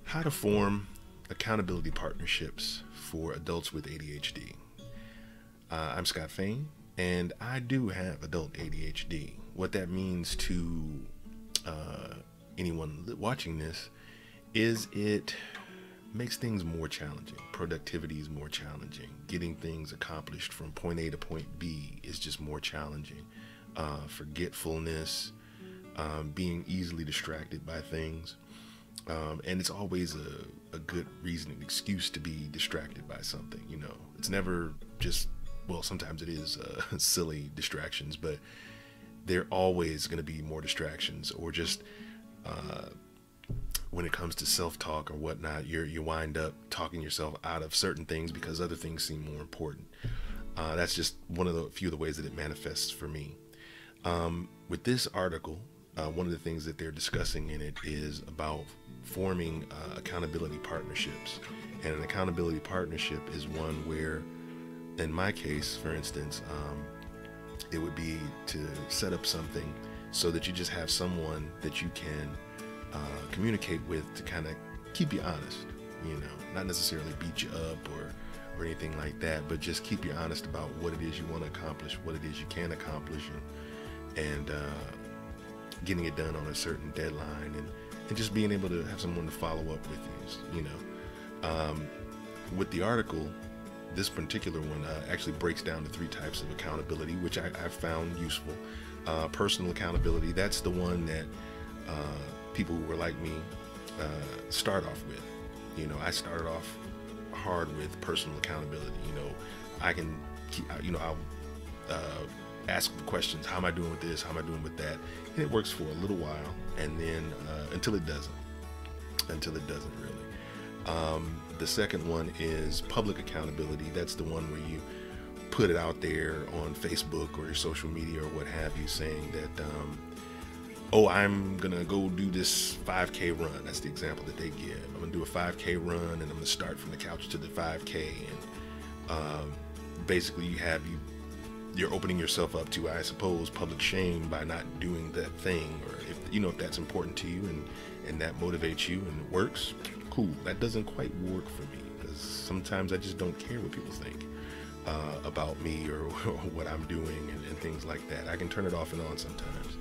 How to form accountability partnerships for adults with ADHD. I'm Scott Fain, and I do have adult ADHD. What that means to anyone watching this is it makes things more challenging. Productivity is more challenging. Getting things accomplished from point A to point B is just more challenging. Forgetfulness, being easily distracted by things. And it's always a good reason, an excuse to be distracted by something. You know, it's never just, well, sometimes it is silly distractions, but there are always going to be more distractions, or just when it comes to self-talk or whatnot, you wind up talking yourself out of certain things because other things seem more important. That's just one of the few of the ways that it manifests for me. With this article, one of the things that they're discussing in it is about forming accountability partnerships. And an accountability partnership is one where, in my case, for instance, it would be to set up something so that you just have someone that you can communicate with to kind of keep you honest, you know, not necessarily beat you up or anything like that, but just keep you honest about what it is you want to accomplish, what it is you can accomplish, and getting it done on a certain deadline, and just being able to have someone to follow up with you, you know. With the article, this particular one actually breaks down to 3 types of accountability, which I've found useful. Personal accountability, that's the one that people who were like me start off with. You know, I started off hard with personal accountability. You know, I can keep, you know, I'll ask the questions, how am I doing with this, how am I doing with that, and it works for a little while, and then until it doesn't really. The second one is public accountability. That's the one where you put it out there on Facebook or your social media or what have you, saying that oh, I'm gonna go do this 5K run. That's the example that they give. I'm gonna do a 5K run, and I'm gonna start from the couch to the 5K, and basically you're opening yourself up to, I suppose, public shame by not doing that thing. Or if you know, if that's important to you and that motivates you and it works, cool. That doesn't quite work for me, because sometimes I just don't care what people think about me or what I'm doing and things like that. I can turn it off and on sometimes.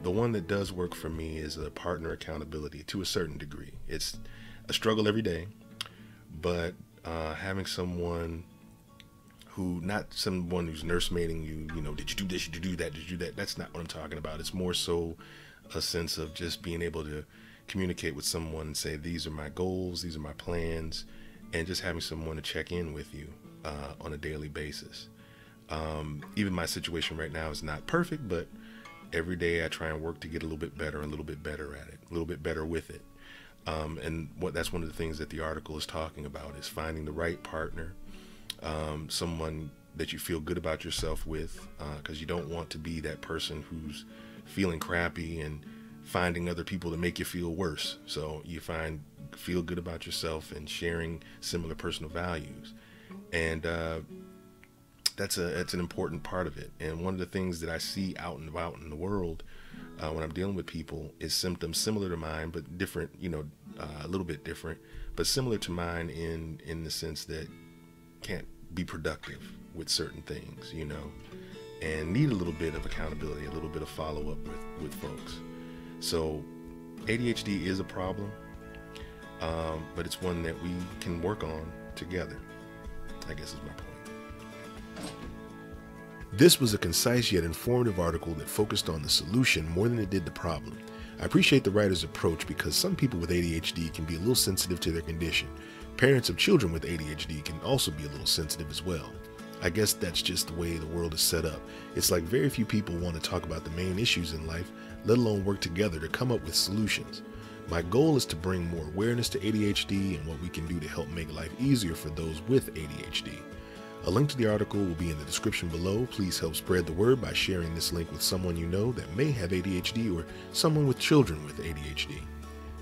The one that does work for me is a partner accountability to a certain degree. It's a struggle every day, but having someone not someone who's nursemaiding you, you know, did you do this, did you do that, did you do that? That's not what I'm talking about. It's more so a sense of just being able to communicate with someone and say, these are my goals, these are my plans, and just having someone to check in with you on a daily basis. Even my situation right now is not perfect, but every day I try and work to get a little bit better, a little bit better at it, a little bit better with it. And that's one of the things that the article is talking about, is finding the right partner, someone that you feel good about yourself with, because you don't want to be that person who's feeling crappy and finding other people to make you feel worse. So you feel good about yourself and sharing similar personal values, and that's an important part of it. And one of the things that I see out and about in the world when I'm dealing with people is symptoms similar to mine, but different, you know, a little bit different, but similar to mine in the sense that can't be productive with certain things, you know, and need a little bit of accountability, a little bit of follow-up with folks. So ADHD is a problem, but it's one that we can work on together, I guess is my point. This was a concise yet informative article that focused on the solution more than it did the problem. I appreciate the writer's approach, because some people with ADHD can be a little sensitive to their condition. Parents of children with ADHD can also be a little sensitive as well. I guess that's just the way the world is set up. It's like very few people want to talk about the main issues in life, let alone work together to come up with solutions. My goal is to bring more awareness to ADHD and what we can do to help make life easier for those with ADHD. A link to the article will be in the description below. Please help spread the word by sharing this link with someone you know that may have ADHD, or someone with children with ADHD.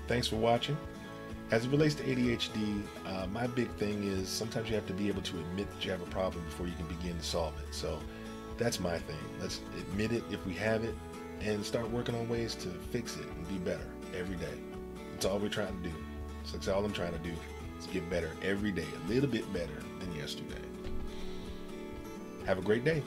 Thanks for watching. As it relates to ADHD, my big thing is sometimes you have to be able to admit that you have a problem before you can begin to solve it. So that's my thing. Let's admit it if we have it, and start working on ways to fix it and be better every day. That's all we're trying to do. So that's all I'm trying to do is get better every day, a little bit better than yesterday. Have a great day.